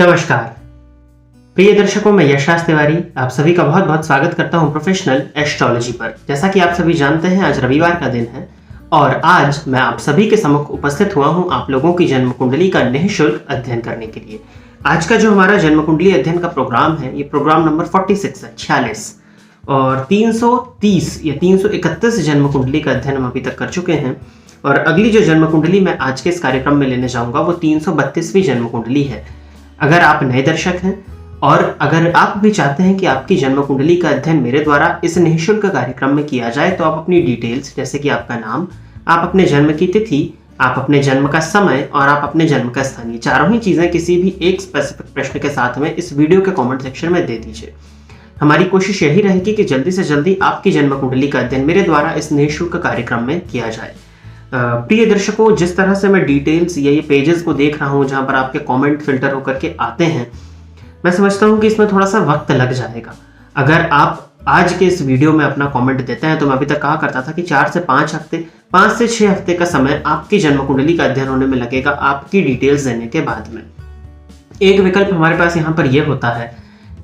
नमस्कार प्रिय दर्शकों, मैं यशराज तिवारी आप सभी का बहुत बहुत स्वागत करता हूं प्रोफेशनल एस्ट्रोलॉजी पर। जैसा कि आप सभी जानते हैं, आज रविवार का दिन है और आज मैं आप सभी के सम्मुख उपस्थित हुआ हूं आप लोगों की जन्म कुंडली का निःशुल्क अध्ययन करने के लिए। आज का जो हमारा जन्म कुंडली अध्ययन का प्रोग्राम है, ये प्रोग्राम नंबर 46 है, 46 और 330 या 331 जन्म कुंडली का अध्ययन हम अभी तक कर चुके हैं। और अगली जो जन्म कुंडली मैं आज के इस कार्यक्रम में लेने जाऊंगा वो 332वीं जन्म कुंडली है। अगर आप नए दर्शक हैं और अगर आप भी चाहते हैं कि आपकी जन्म कुंडली का अध्ययन मेरे द्वारा इस निःशुल्क कार्यक्रम में किया जाए, तो आप अपनी डिटेल्स जैसे कि आपका नाम, आप अपने जन्म की तिथि, आप अपने जन्म का समय और आप अपने जन्म का स्थान, ये चारों ही चीजें किसी भी एक स्पेसिफिक प्रश्न के साथ में इस वीडियो के कमेंट सेक्शन में दे दीजिए। हमारी कोशिश यही रहेगी कि जल्दी से जल्दी आपकी जन्म कुंडली का अध्ययन मेरे द्वारा इस निःशुल्क कार्यक्रम में किया जाए। प्रिय दर्शकों, जिस तरह से मैं डिटेल्स या ये पेजेस को देख रहा हूँ जहां पर आपके कमेंट फिल्टर होकर के आते हैं, मैं समझता हूँ कि इसमें थोड़ा सा वक्त लग जाएगा। अगर आप आज के इस वीडियो में अपना कमेंट देते हैं तो मैं अभी तक कहा करता था कि 4 से 5 हफ्ते, 5 से 6 हफ्ते का समय आपकी जन्म कुंडली का अध्ययन होने में लगेगा आपकी डिटेल्स देने के बाद में। एक विकल्प हमारे पास यहाँ पर यह होता है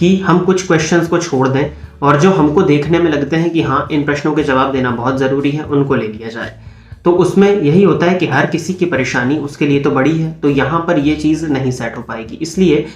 कि हम कुछ क्वेश्चंस को छोड़ दें और जो हमको देखने में लगते हैं कि हाँ, इन प्रश्नों के जवाब देना बहुत जरूरी है, उनको ले लिया जाए। तो उसमें यही होता है कि हर किसी की परेशानी उसके लिए तो बड़ी है, तो यहाँ पर ये चीज़ नहीं सेट हो पाएगी। इसलिए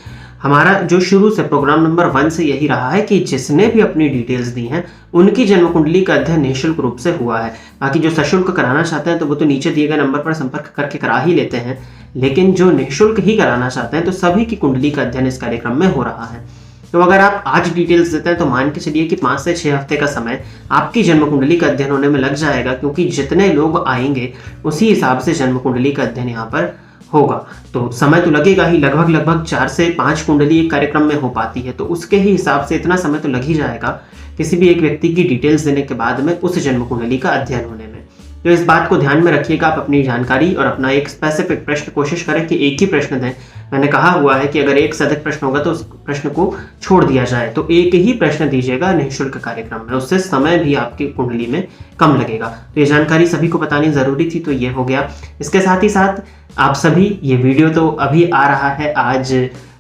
हमारा जो शुरू से प्रोग्राम नंबर 1 से यही रहा है कि जिसने भी अपनी डिटेल्स दी हैं उनकी जन्म कुंडली का अध्ययन निःशुल्क रूप से हुआ है। बाकी जो सशुल्क कराना चाहते हैं तो वो तो नीचे दिए गए नंबर पर संपर्क करके करा ही लेते हैं, लेकिन जो निःशुल्क ही कराना चाहते हैं तो सभी की कुंडली का अध्ययन इस कार्यक्रम में हो रहा है। तो अगर आप आज डिटेल्स देते हैं तो मान के चलिए कि 5 से 6 हफ्ते का समय आपकी जन्म कुंडली का अध्ययन होने में लग जाएगा, क्योंकि जितने लोग आएंगे उसी हिसाब से जन्म कुंडली का अध्ययन यहाँ पर होगा। तो समय तो लगेगा ही, लगभग 4 से 5 कुंडली एक कार्यक्रम में हो पाती है, तो उसके ही हिसाब से इतना समय तो लग ही जाएगा किसी भी एक व्यक्ति की डिटेल्स देने के बाद में उस जन्म कुंडली का अध्ययन होने में। तो इस बात को ध्यान में रखिएगा, आप अपनी जानकारी और अपना एक स्पेसिफिक प्रश्न कोशिश करें कि एक ही प्रश्न दें। मैंने कहा हुआ है कि अगर एक से अधिक प्रश्न होगा तो उस प्रश्न को छोड़ दिया जाए, तो एक ही प्रश्न दीजिएगा निःशुल्क कार्यक्रम में, उससे समय भी आपकी कुंडली में कम लगेगा। तो ये जानकारी सभी को बतानी जरूरी थी, तो ये हो गया। इसके साथ ही साथ आप सभी, ये वीडियो तो अभी आ रहा है, आज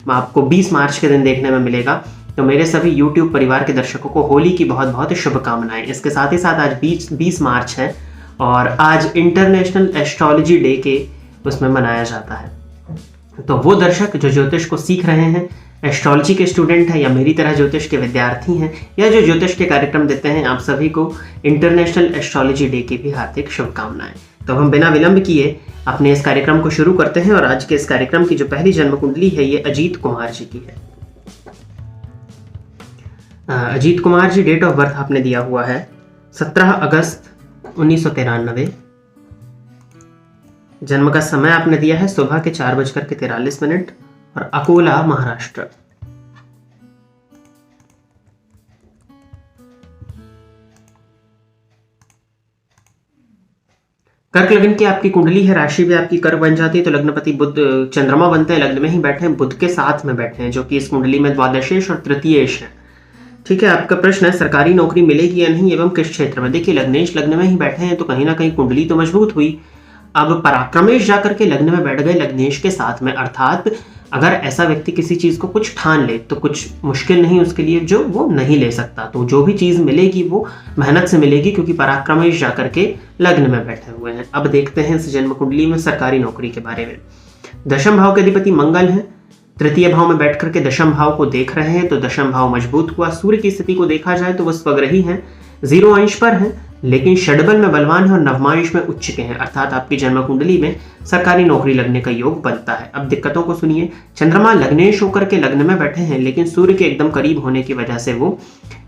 आपको 20 मार्च के दिन देखने में मिलेगा, तो मेरे सभी YouTube परिवार के दर्शकों को होली की बहुत बहुत शुभकामनाएं। इसके साथ ही साथ आज 20 मार्च है और आज इंटरनेशनल एस्ट्रोलॉजी डे के उसमें मनाया जाता है। तो वो दर्शक जो ज्योतिष को सीख रहे हैं, एस्ट्रोलॉजी के स्टूडेंट हैं या मेरी तरह ज्योतिष के विद्यार्थी हैं या जो ज्योतिष के कार्यक्रम देते हैं, आप सभी को इंटरनेशनल एस्ट्रोलॉजी डे की भी हार्दिक शुभकामनाएं। तो हम बिना विलंब किए अपने इस कार्यक्रम को शुरू करते हैं और आज के इस कार्यक्रम की जो पहली जन्म कुंडली है ये अजीत कुमार जी की है। Ajit Kumar ji, date of birth आपने दिया हुआ है 17 अगस्त 1993। जन्म का समय आपने दिया है सुबह के 4:43 और अकोला, महाराष्ट्र। कर्क लग्न की आपकी कुंडली है, राशि भी आपकी कर्क बन जाती है, तो लग्नपति बुध, चंद्रमा बनते हैं, लग्न में ही बैठे हैं, बुध के साथ में बैठे हैं, जो कि इस कुंडली में द्वादशेश और तृतीयेश है। ठीक है, आपका प्रश्न है सरकारी नौकरी मिलेगी या नहीं एवं किस क्षेत्र में। देखिए, लग्नेश लग्न में ही बैठे हैं तो कहीं ना कहीं कुंडली तो मजबूत हुई। अब पराक्रमेश जाकर के लग्न में बैठ गए लग्नेश के साथ में, अर्थात अगर ऐसा व्यक्ति किसी चीज को कुछ ठान ले तो कुछ मुश्किल नहीं उसके लिए जो वो नहीं ले सकता। तो जो भी चीज मिलेगी वो मेहनत से मिलेगी, क्योंकि पराक्रमेश जाकर के लग्न में बैठे हुए हैं। अब देखते हैं इस जन्म कुंडली में सरकारी नौकरी के बारे में। दशम भाव के अधिपति मंगल है, तृतीय भाव में बैठ करके दशम भाव को देख रहे हैं, तो दशम भाव मजबूत हुआ। सूर्य की स्थिति को देखा जाए तो वह स्वग्रही है, 0 अंश पर है, लेकिन षडबल में बलवान है और नवमांश में उच्च के हैं, अर्थात आपकी जन्म कुंडली में सरकारी नौकरी लगने का योग बनता है। अब दिक्कतों को सुनिए। चंद्रमा लग्नेश होकर के लग्न में बैठे हैं, लेकिन सूर्य के एकदम करीब होने की वजह से वो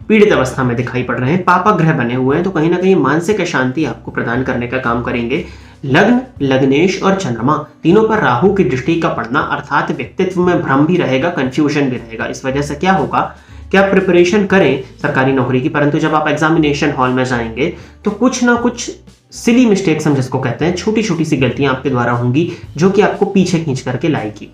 पीड़ित अवस्था में दिखाई पड़ रहे हैं, पापग्रह बने हुए हैं, तो कहीं ना कहीं मानसिक शांति आपको प्रदान करने का काम करेंगे। लग्न, लग्नेश और चंद्रमा तीनों पर राहु की दृष्टि का पड़ना, अर्थात व्यक्तित्व में भ्रम भी रहेगा, कंफ्यूजन भी रहेगा। इस वजह से क्या होगा कि आप प्रिपरेशन करें सरकारी नौकरी की, परंतु जब आप एग्जामिनेशन हॉल में जाएंगे तो कुछ ना कुछ सिली मिस्टेक्स हम जिसको कहते हैं, छोटी छोटी सी गलतियां आपके द्वारा होंगी जो कि आपको पीछे खींच करके लाएगी।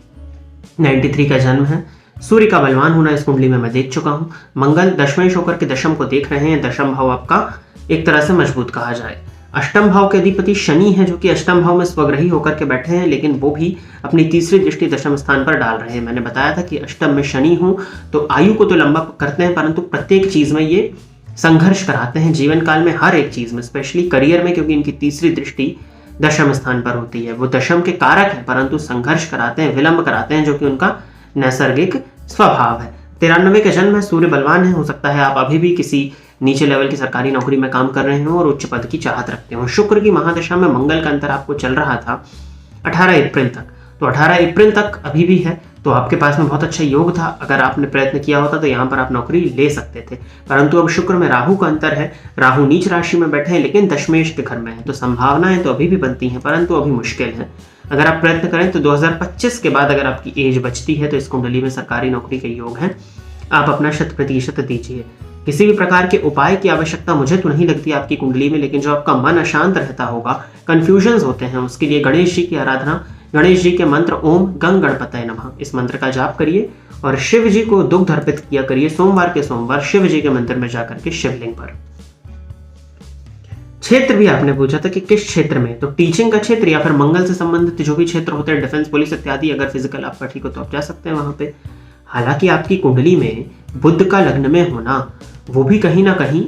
93 का जन्म है, सूर्य का बलवान होना इस कुंडली में मैं देख चुका हूं। मंगल दशमेश होकर के दशम को देख रहे हैं, दशम भाव आपका एक तरह से मजबूत कहा जाए। अष्टम भाव के अधिपति शनि है, जो कि अष्टम भाव में स्वग्रही होकर के बैठे हैं, लेकिन वो भी अपनी तीसरी दृष्टि दशम स्थान पर डाल रहे हैं। मैंने बताया था कि अष्टम में शनि हो तो आयु को तो लंबा करते हैं, परंतु प्रत्येक चीज में ये संघर्ष कराते हैं, जीवन काल में हर एक चीज में, स्पेशली करियर में, क्योंकि इनकी तीसरी दृष्टि दशम स्थान पर होती है। वो दशम के कारक है, परंतु संघर्ष कराते हैं, विलंब कराते हैं, जो कि उनका नैसर्गिक स्वभाव है। 93 का जन्म है, सूर्य बलवान है, हो सकता है आप अभी भी किसी नीचे लेवल की सरकारी नौकरी में काम कर रहे हो और उच्च पद की चाहत रखते हो। शुक्र की महादशा में मंगल का अंतर आपको चल रहा था 18 अप्रैल तक, तो 18 अप्रैल तक अभी भी है, तो आपके पास में बहुत अच्छा योग था। अगर आपने प्रयत्न किया होता तो यहाँ पर आप नौकरी ले सकते थे, परंतु अब शुक्र में राहु का अंतर है, राहु नीच राशि में बैठे हैं, लेकिन दशमेश के घर में है, तो संभावनाएं तो अभी भी बनती हैं, परंतु अभी मुश्किल है। अगर आप प्रयत्न करें तो 2025 के बाद अगर आपकी एज बचती है तो इस कुंडली में सरकारी नौकरी के योग हैं, आप अपना 100% दीजिए। किसी भी प्रकार के उपाय की आवश्यकता मुझे तो नहीं लगती आपकी कुंडली में, लेकिन जो आपका मन अशांत रहता होगा, कंफ्यूजन्स होते हैं, उसके लिए गणेश जी की आराधना, गणेश जी के मंत्र ओम गंग गणपतये नमः, इस मंत्र का जाप करिए और शिव जी को दुग्ध अर्पित किया करिए सोमवार के सोमवार शिव जी के मंदिर में जाकर के शिवलिंग पर। क्षेत्र भी आपने पूछा था कि किस क्षेत्र में, तो टीचिंग का क्षेत्र या फिर मंगल से संबंधित जो भी क्षेत्र होते हैं, डिफेंस पुलिस इत्यादि, अगर फिजिकल आपका ठीक हो तो आप जा सकते हैं वहां पे। हालांकि आपकी कुंडली में बुध का लग्न में होना वो भी कहीं ना कहीं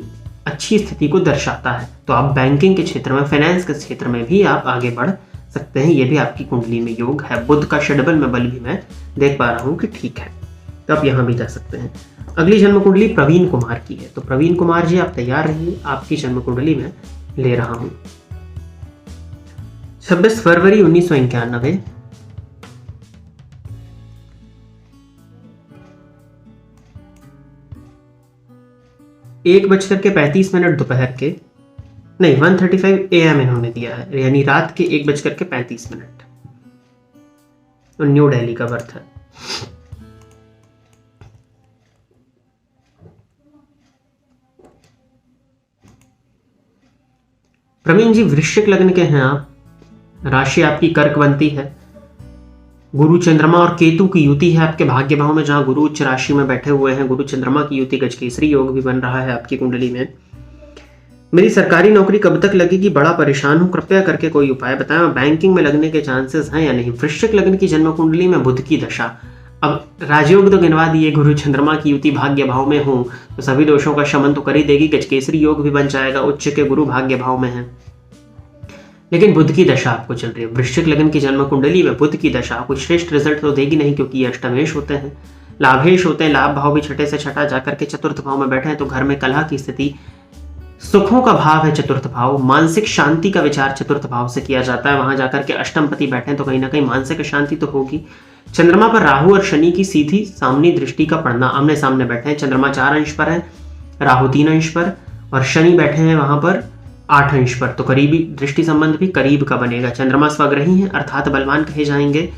अच्छी स्थिति को दर्शाता है, तो आप बैंकिंग के क्षेत्र में, फाइनेंस के क्षेत्र में भी आप आगे बढ़ सकते हैं, ये भी आपकी कुंडली में योग है। बुध का षडबल में बल भी मैं देख पा रहा हूँ कि ठीक है, तो आप यहाँ भी जा सकते हैं। अगली जन्म कुंडली प्रवीण कुमार की है, तो प्रवीण कुमार जी आप तैयार रहिए, आपकी जन्म कुंडली में ले रहा हूं। 26 फरवरी 1991, एक बजकर के 35 मिनट दोपहर के, नहीं 1:35 AM इन्होंने दिया है, यानी रात के 1 बजकर के 35 मिनट, और न्यू दिल्ली का बर्थ है। प्रवीण जी वृश्चिक लग्न के हैं आप, राशि आपकी कर्क बनती है, गुरु चंद्रमा और केतु की युति है आपके भाग्य भाव में, जहां गुरु उच्च राशि में बैठे हुए हैं, गुरु चंद्रमा की युति गजकेसरी योग भी बन रहा है आपकी कुंडली में। मेरी सरकारी नौकरी कब तक लगेगी, बड़ा परेशान हूं, कृपया करके कोई उपाय बताएं, बैंकिंग में लगने के चांसेस हैं या नहीं। वृश्चिक लग्न की जन्म कुंडली में बुध की दशा, अब राजयोग तो गिनवा दिए, गुरु चंद्रमा की युति भाग्य भाव में हो तो सभी दोषों का शमन तो कर ही देगी, गजकेसरी योग भी बन जाएगा, उच्च के गुरु भाग्य भाव में है, लेकिन बुध की दशा आपको चल रही है। वृश्चिक लग्न की जन्म कुंडली में बुध की दशा कोई श्रेष्ठ रिजल्ट तो देगी नहीं, क्योंकि ये अष्टमेश होते हैं, लाभेश होते हैं, लाभ भाव भी छठे से छठा जाकर के चतुर्थ भाव में बैठे हैं, तो घर में कलह की स्थिति, सुखों का भाव है चतुर्थ भाव, मानसिक शांति का विचार चतुर्थ भाव से किया जाता है, वहां जाकर के अष्टमपति बैठे हैं तो कहीं ना कहीं मानसिक शांति तो होगी। चंद्रमा पर राहु और शनि की सीधी सामनी दृष्टि का पड़ना, आमने सामने बैठे हैं, चंद्रमा 4 अंश पर है, राहु 3 अंश पर, और शनि बैठे हैं वहां पर 8 अंश पर, तो करीबी दृष्टि संबंध भी करीब का बनेगा। चंद्रमा स्वग्रही है अर्थात बलवान कहे जाएंगे,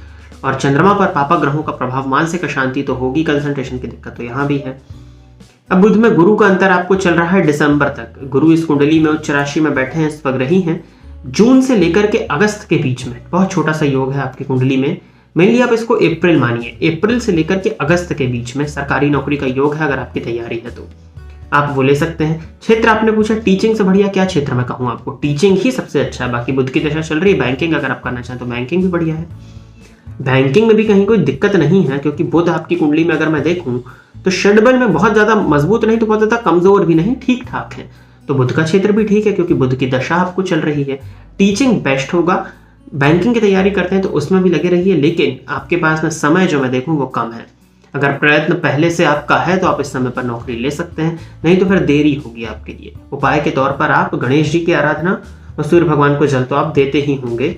और चंद्रमा पर पापा ग्रहों का प्रभाव, मानसिक अशांति तो होगी, कंसंट्रेशन की दिक्कत तो यहाँ भी है। अब बुध में गुरु का अंतर आपको चल रहा है दिसंबर तक, गुरु इस कुंडली में उच्च राशि में बैठे हैं, स्वग्रही हैं, जून से लेकर के अगस्त के बीच में बहुत छोटा सा योग है आपकी कुंडली में, मेनली आप इसको अप्रैल मानिए, अप्रैल से लेकर के अगस्त के बीच में सरकारी नौकरी का योग है, अगर आपकी तैयारी है तो आप वो ले सकते हैं। क्षेत्र आपने पूछा टीचिंग से बढ़िया क्या क्षेत्र में कहूँ आपको, टीचिंग ही सबसे अच्छा है, बाकी बुध की दशा चल रही है, बैंकिंग अगर आप करना चाहें तो बैंकिंग भी बढ़िया है, बैंकिंग में भी कहीं कोई दिक्कत नहीं है, क्योंकि बुध आपकी कुंडली में अगर मैं देखूं तो षडबल में बहुत ज्यादा मजबूत नहीं तो बहुत ज्यादा कमजोर भी नहीं, ठीक ठाक है, तो बुध का क्षेत्र भी ठीक है, क्योंकि बुध की दशा आपको चल रही है। टीचिंग बेस्ट होगा, बैंकिंग की तैयारी करते हैं तो उसमें भी लगे रहिए, लेकिन आपके पास में समय जो मैं देखूं वो कम है, अगर प्रयत्न पहले से आपका है तो आप इस समय पर नौकरी ले सकते हैं, नहीं तो फिर देरी होगी आपके लिए। उपाय के तौर पर आप गणेश जी की आराधना और सूर्य भगवान को जल तो आप देते ही होंगे,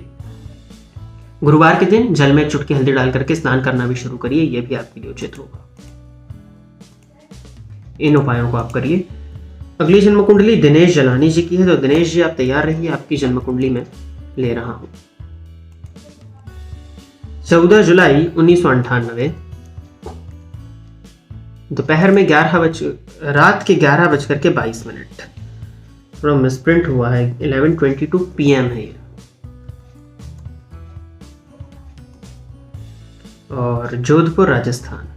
गुरुवार के दिन जल में एक चुटकी हल्दी डाल करके स्नान करना भी शुरू करिए, यह भी आपके लिए उचित होगा, इन उपायों को आप करिए। अगली जन्म कुंडली दिनेश जलानी जी की है, तो दिनेश जी आप तैयार रहिए, आपकी जन्म कुंडली में ले रहा हूं। 14 जुलाई 1998, दोपहर में रात के 11:22, थोड़ा मिसप्रिंट हुआ है, 11:22 PM है ये, और जोधपुर राजस्थान।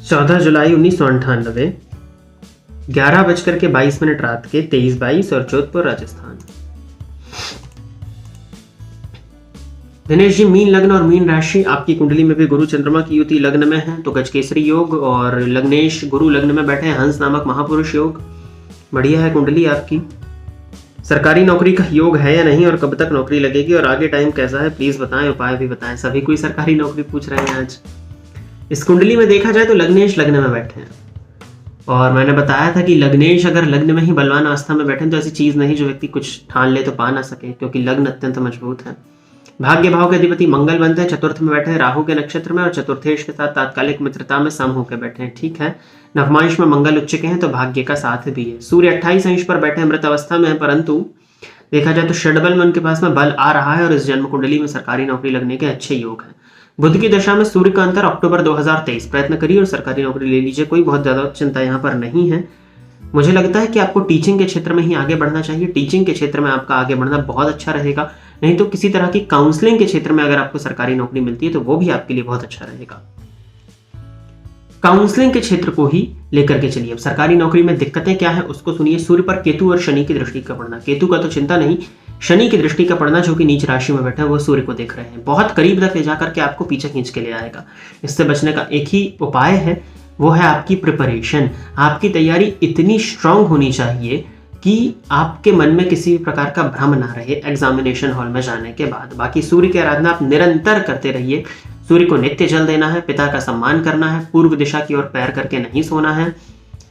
चौदह जुलाई 1998, 11:22 रात के 23:22 और जोधपुर राजस्थान। दिनेश जी, मीन लग्न और मीन राशि, आपकी कुंडली में भी गुरु चंद्रमा की युति लग्न में है तो गजकेसरी योग, और लग्नेश गुरु लग्न में बैठे हैं, हंस नामक महापुरुष योग। बढ़िया है कुंडली आपकी। सरकारी नौकरी का योग है या नहीं और कब तक नौकरी लगेगी और आगे टाइम कैसा है, प्लीज बताएं, उपाय भी बताएं। सभी कोई सरकारी नौकरी पूछ रहे हैं आज। इस कुंडली में देखा जाए तो लग्नेश लग्न में बैठे हैं, और मैंने बताया था कि लग्नेश अगर लग्न में ही बलवान अवस्था में बैठे तो ऐसी चीज नहीं जो व्यक्ति कुछ ठान ले तो पा ना सके, क्योंकि लग्न अत्यंत मजबूत है। भाग्य भाव के अधिपति मंगल बनते हैं, चतुर्थ में बैठे हैं राहु के नक्षत्र में, और चतुर्थेश के साथ तात्कालिक मित्रता में सम होकर बैठे हैं। ठीक है, नवमांश में मंगल उच्च के हैं तो भाग्य का साथ भी है। सूर्य 28 अंश पर बैठे मृत अवस्था में है, परंतु देखा जाए तो षडबल में उनके पास में बल आ रहा है और इस जन्म कुंडली में सरकारी नौकरी लगने के अच्छे योग हैं। बुध की दशा में सूर्य का अंतर अक्टूबर 2023, प्रयत्न करिए और सरकारी नौकरी ले लीजिए, कोई बहुत ज्यादा चिंता यहाँ पर नहीं है। मुझे लगता है कि आपको टीचिंग के क्षेत्र में ही आगे बढ़ना चाहिए। टीचिंग के क्षेत्र में आपका आगे बढ़ना बहुत अच्छा रहेगा, नहीं तो किसी तरह की काउंसलिंग के क्षेत्र में अगर आपको सरकारी नौकरी मिलती है तो वो भी आपके लिए बहुत अच्छा रहेगा। काउंसलिंग के क्षेत्र को ही लेकर के चलिए। अब सरकारी नौकरी में दिक्कतें क्या है उसको सुनिए। सूर्य पर केतु और शनि की दृष्टि का पड़ना, केतु का तो चिंता नहीं, शनि की दृष्टि का पड़ना जो कि नीच राशि में बैठा है वो सूर्य को देख रहे हैं, बहुत करीब तक ले जाकर के आपको पीछे खींच के ले आएगा। इससे बचने का एक ही उपाय है, वो है आपकी प्रिपरेशन। आपकी तैयारी इतनी स्ट्रांग होनी चाहिए कि आपके मन में किसी भी प्रकार का भ्रम ना रहे एग्जामिनेशन हॉल में जाने के बाद। बाकी सूर्य की आराधना आप निरंतर करते रहिए। सूर्य को नित्य जल देना है, पिता का सम्मान करना है, पूर्व दिशा की ओर पैर करके नहीं सोना है,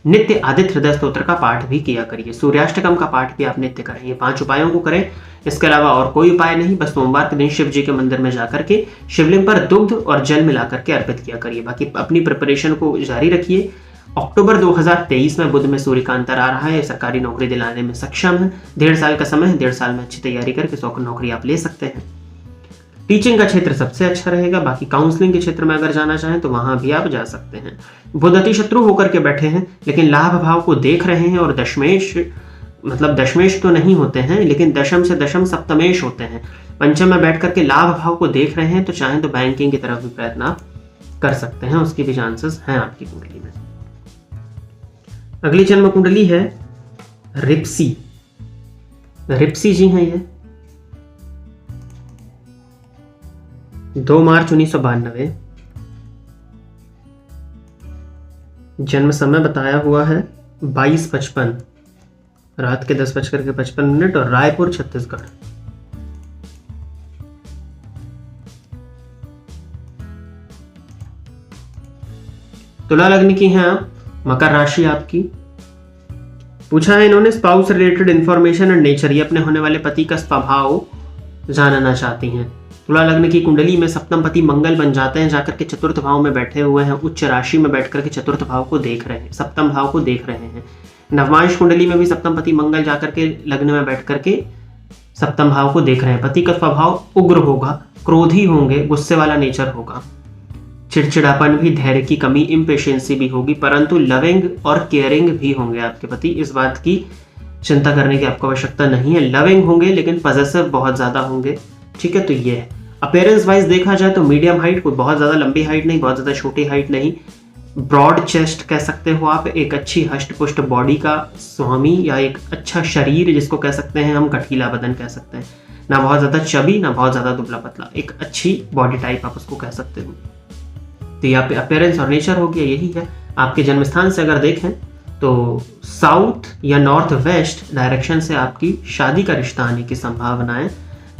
नित्य आदित्य हृदय स्तोत्र का पाठ भी किया करिए, सूर्याष्टकम का पाठ भी आप नित्य करें। ये 5 उपायों को करें, इसके अलावा और कोई उपाय नहीं। बस सोमवार के दिन शिव जी के मंदिर में जाकर के शिवलिंग पर दुग्ध और जल मिला करके अर्पित किया करिए। बाकी अपनी प्रिपरेशन को जारी रखिए। अक्टूबर 2023 में बुध में सूर्य का अंतर आ रहा है, सरकारी नौकरी दिलाने में सक्षम है। 1.5 साल का समय है, 1.5 साल में अच्छी तैयारी करके 100 नौकरी आप ले सकते हैं। टीचिंग का क्षेत्र सबसे अच्छा रहेगा। बाकी काउंसलिंग के क्षेत्र में अगर जाना चाहें तो वहां भी आप जा सकते हैं। बुध अति शत्रु होकर के बैठे हैं, लेकिन लाभ भाव को देख रहे हैं, और दशमेश मतलब दशमेश तो नहीं होते हैं, लेकिन दशम से दशम सप्तमेश होते हैं। पंचम में बैठ करके लाभ भाव को देख रहे हैं, तो चाहें तो बैंकिंग की तरफ भी प्रयत्न आप कर सकते हैं, उसकी भी चांसेस हैं आपकी कुंडली में। अगली जन्म कुंडली है रिप्सी। रिप्सी जी हैं ये 2 मार्च 1992, जन्म समय बताया हुआ है 22:55 रात के 10:55 और रायपुर छत्तीसगढ़। तुला लग्न की हैं आप, मकर राशि आपकी। पूछा है इन्होंने spouse related information and nature, ये अपने होने वाले पति का स्वभाव जानना चाहती हैं। तुला लग्न की कुंडली में सप्तम पति मंगल बन जाते हैं, जाकर के चतुर्थ भाव में बैठे हुए हैं, उच्च राशि में बैठ करके चतुर्थ भाव को देख रहे हैं, सप्तम भाव को देख रहे हैं। नवमांश कुंडली में भी सप्तम पति मंगल जाकर के लग्न में बैठ करके सप्तम भाव को देख रहे हैं। पति का स्वभाव उग्र होगा, क्रोधी होंगे, गुस्से वाला नेचर होगा, चिड़चिड़ापन भी, धैर्य की कमी, इम्पेशेंसी भी होगी, परंतु लविंग और केयरिंग भी होंगे आपके पति। इस बात की चिंता करने की आपको आवश्यकता नहीं है। लविंग होंगे लेकिन पॉसेसिव बहुत ज्यादा होंगे। ठीक है, तो ये है। अपीयरेंस वाइज देखा जाए तो मीडियम हाइट, कोई बहुत ज्यादा लंबी हाइट नहीं, बहुत ज्यादा छोटी हाइट नहीं, ब्रॉड चेस्ट कह सकते हो आप, एक अच्छी हष्ट पुष्ट बॉडी का स्वामी, या एक अच्छा शरीर जिसको कह सकते हैं हम, गठीला बदन कह सकते हैं, ना बहुत ज्यादा चबी ना बहुत ज्यादा दुबला पतला, एक अच्छी बॉडी टाइप आप उसको कह सकते हो। तो यहाँ पे अपीयरेंस और नेचर हो गया, यही है। आपके जन्म स्थान से अगर देखें तो साउथ या नॉर्थ वेस्ट डायरेक्शन से आपकी शादी का रिश्ता आने की संभावनाएं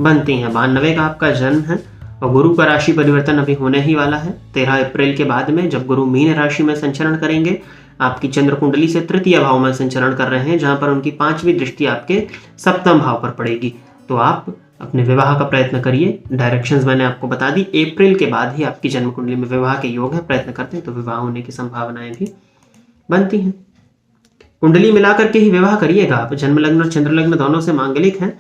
बनती हैं। 92 का आपका जन्म है, और गुरु का राशि परिवर्तन अभी होने ही वाला है 13 अप्रैल के बाद में, जब गुरु मीन राशि में संचरण करेंगे। आपकी चंद्र कुंडली से तृतीय भाव में संचरण कर रहे हैं, जहां पर उनकी 5वीं दृष्टि आपके सप्तम भाव पर पड़ेगी। तो आप अपने विवाह का प्रयत्न करिए। डायरेक्शंस मैंने आपको बता दी। अप्रैल के बाद ही आपकी जन्म कुंडली में विवाह के योग है, प्रयत्न करते हैं तो विवाह होने की संभावनाएं भी बनती हैं। कुंडली मिलाकर के ही विवाह करिएगा आप। जन्म लग्न और चंद्र लग्न दोनों से मांगलिक हैं,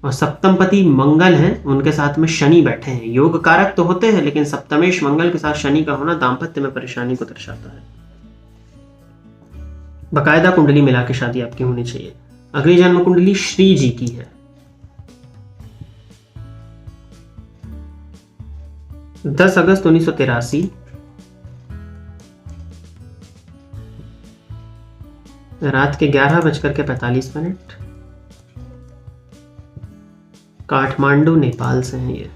और सप्तम पति मंगल हैं, उनके साथ में शनि बैठे हैं। योग कारक तो होते हैं, लेकिन सप्तमेश मंगल के साथ शनि का होना दाम्पत्य में परेशानी को दर्शाता है। बकायदा कुंडली मिला के शादी आपकी होनी चाहिए। अगली जन्म कुंडली श्री जी की है 10 अगस्त 1983, रात के 11:45। काठमांडू नेपाल से हैं ये।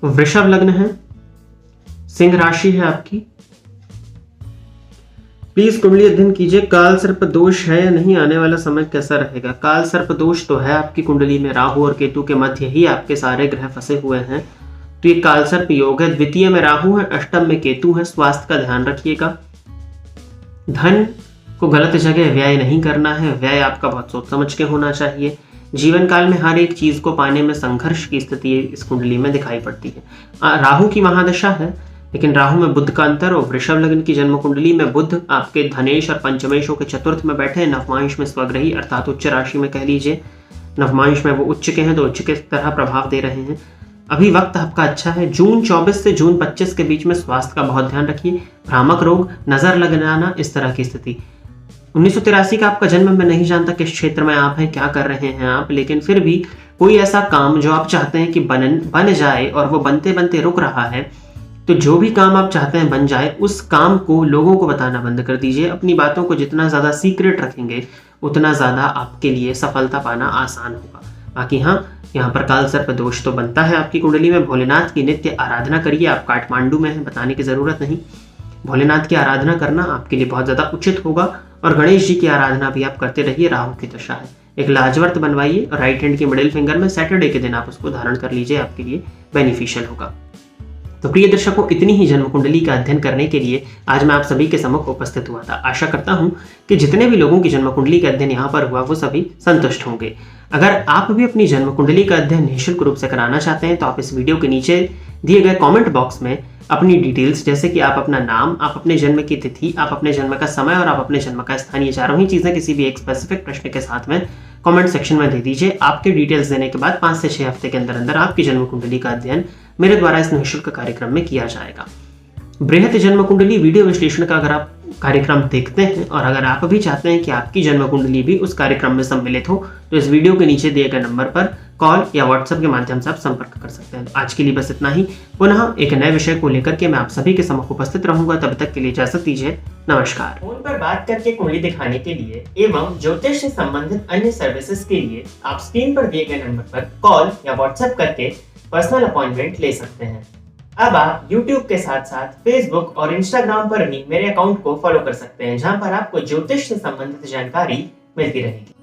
वृषभ लग्न है, सिंह राशि है आपकी। प्लीज कुंडली अध्ययन कीजिए, काल सर्प दोष है या नहीं, आने वाला समय कैसा रहेगा। काल सर्प दोष तो है आपकी कुंडली में, राहु और केतु के मध्य ही आपके सारे ग्रह फंसे हुए हैं, तो ये काल सर्प योग है। द्वितीय में राहु है, अष्टम में केतु है, स्वास्थ्य का ध्यान रखिएगा। धन को गलत जगह व्यय नहीं करना है, व्यय आपका बहुत सोच समझ के होना चाहिए। जीवन काल में हर एक चीज को पाने में संघर्ष की स्थिति इस कुंडली में दिखाई पड़ती है। राहु की महादशा है, लेकिन राहु में बुध का अंतर, और वृषभ लग्न की जन्म कुंडली में बुध आपके धनेश और पंचमेशों के चतुर्थ में बैठे, नवमांश में स्वग्रही अर्थात उच्च राशि में कह लीजिए। नवमांश में वो उच्च के हैं तो उच्च के तरह प्रभाव दे रहे हैं। अभी वक्त आपका अच्छा है। जून 24 से जून 25 के बीच में स्वास्थ्य का बहुत ध्यान रखिए। भ्रामक रोग, नजर लग जाना, इस तरह की स्थिति। 1983 का आपका जन्म, मैं नहीं जानता किस क्षेत्र में आप हैं, क्या कर रहे हैं आप, लेकिन फिर भी कोई ऐसा काम जो आप चाहते हैं कि बन जाए और वो बनते बनते रुक रहा है, तो जो भी काम आप चाहते हैं बन जाए, उस काम को लोगों को बताना बंद कर दीजिए। अपनी बातों को जितना ज़्यादा सीक्रेट रखेंगे उतना ज़्यादा आपके लिए सफलता पाना आसान होगा। बाकी हाँ, यहाँ पर काल सर्प दोष तो बनता है आपकी कुंडली में। भोलेनाथ की नित्य आराधना करिए। आप काठमांडू में हैं, बताने की ज़रूरत नहीं। भोलेनाथ की आराधना करना आपके लिए बहुत ज़्यादा उचित होगा, और गणेश जी की आराधना भी आप करते रहिए। राहु की दशा है। एक लाजवर्त बनवाइए, राइट हैंड की मिडिल फिंगर में, सैटरडे के दिन आप उसको धारण कर लीजिए, आपके लिए बेनिफिशियल होगा। तो प्रिय दर्शकों, इतनी ही जन्म कुंडली का अध्ययन करने के लिए आज मैं आप सभी के सम्मुख उपस्थित हुआ था। आशा करता हूं कि जितने भी लोगों की जन्म कुंडली का अध्ययन यहाँ पर हुआ वो सभी संतुष्ट होंगे। अगर आप भी अपनी जन्म कुंडली का अध्ययन निःशुल्क रूप से कराना चाहते हैं तो आप इस वीडियो के नीचे दिए गए कमेंट बॉक्स में अपनी डिटेल्स, जैसे कि आप अपना नाम, आप अपने जन्म की तिथि, आप अपने जन्म का समय और आप अपने जन्म का स्थान, ये चारों ही चीजें किसी भी एक स्पेसिफिक प्रश्न के साथ में कमेंट सेक्शन में दे दीजिए। आपके डिटेल्स देने के बाद 5 से 6 हफ्ते के अंदर अंदर आपकी जन्म कुंडली का अध्ययन मेरे द्वारा इस निःशुल्क कार्यक्रम में किया जाएगा। बृहत जन्म कुंडली वीडियो विश्लेषण का अगर आप कार्यक्रम देखते हैं और अगर आप भी चाहते हैं कि आपकी जन्म कुंडली भी उस कार्यक्रम में सम्मिलित हो, तो इस वीडियो के नीचे दिए गए नंबर पर कॉल या व्हाट्सएप के माध्यम से आप संपर्क कर सकते हैं। आज के लिए बस इतना ही। पुनः एक नए विषय को लेकर के मैं आप सभी के सम्मुख उपस्थित रहूंगा। तब तक के लिए इजाजत दीजिए। नमस्कार। फोन पर बात करके कुंडली दिखाने के लिए एवं ज्योतिष से संबंधित अन्य सर्विसेज के लिए आप स्क्रीन पर दिए गए नंबर पर कॉल या व्हाट्सएप करके पर्सनल अपॉइंटमेंट ले सकते हैं। अब आप YouTube के साथ साथ Facebook और Instagram पर भी मेरे अकाउंट को फॉलो कर सकते हैं, जहां पर आपको ज्योतिष से संबंधित जानकारी मिलती रहेगी।